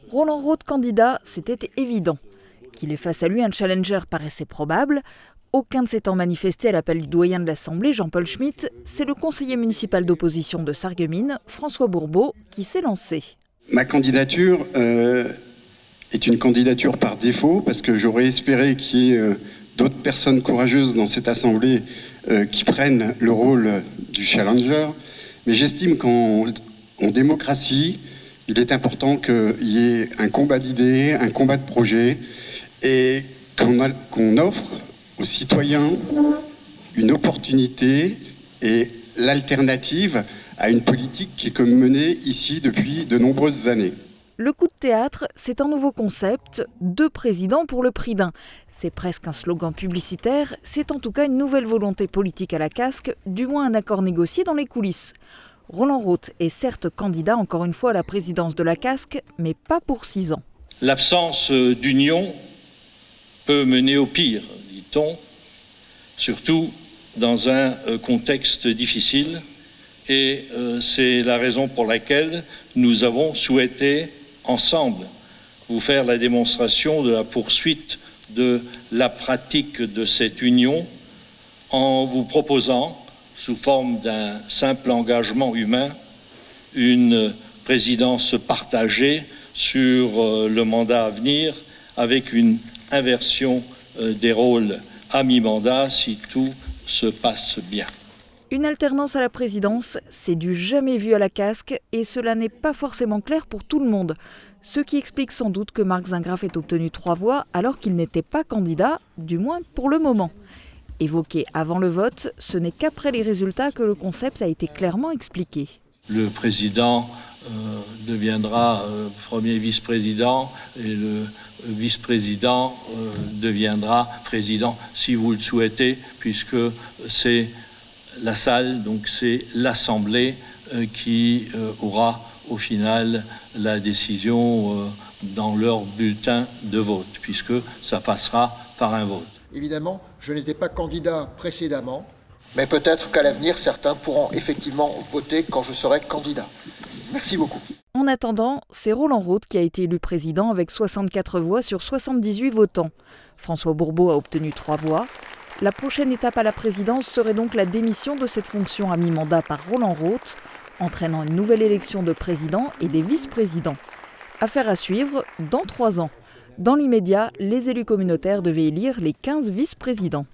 Roland Rauth candidat, c'était évident. Qu'il ait face à lui un challenger paraissait probable. Aucun ne s'étant manifesté à l'appel du doyen de l'Assemblée, Jean-Paul Schmitt, c'est le conseiller municipal d'opposition de Sarreguemines, François Bourbeau, qui s'est lancé. Ma candidature est une candidature par défaut, parce que j'aurais espéré qu'il y ait d'autres personnes courageuses dans cette Assemblée qui prennent le rôle du challenger. Mais j'estime qu'en démocratie, il est important qu'il y ait un combat d'idées, un combat de projets, et qu'on offre aux citoyens une opportunité et l'alternative à une politique qui est menée ici depuis de nombreuses années. Le coup de théâtre, c'est un nouveau concept, 2 présidents pour le prix d'un. C'est presque un slogan publicitaire, c'est en tout cas une nouvelle volonté politique à la casque, du moins un accord négocié dans les coulisses. Roland Rauth est certes candidat encore une fois à la présidence de la casque, mais pas pour 6 ans. L'absence d'union peut mener au pire, dit-on, surtout dans un contexte difficile. Et c'est la raison pour laquelle nous avons souhaité, ensemble, vous faire la démonstration de la poursuite de la pratique de cette union en vous proposant, sous forme d'un simple engagement humain, une présidence partagée sur le mandat à venir avec une inversion des rôles à mi-mandat si tout se passe bien. Une alternance à la présidence, c'est du jamais vu à la casque et cela n'est pas forcément clair pour tout le monde. Ce qui explique sans doute que Marc Zingraff ait obtenu 3 voix alors qu'il n'était pas candidat, du moins pour le moment. Évoqué avant le vote, ce n'est qu'après les résultats que le concept a été clairement expliqué. Le président deviendra premier vice-président et le vice-président deviendra président si vous le souhaitez, puisque c'est la salle, donc c'est l'Assemblée qui aura au final la décision dans leur bulletin de vote, puisque ça passera par un vote. Évidemment, je n'étais pas candidat précédemment, mais peut-être qu'à l'avenir, certains pourront effectivement voter quand je serai candidat. Merci beaucoup. En attendant, c'est Roland Rauth qui a été élu président avec 64 voix sur 78 votants. François Bourbeau a obtenu 3 voix. La prochaine étape à la présidence serait donc la démission de cette fonction à mi-mandat par Roland Rauth, entraînant une nouvelle élection de président et des vice-présidents. Affaire à suivre dans 3 ans. Dans l'immédiat, les élus communautaires devaient élire les 15 vice-présidents.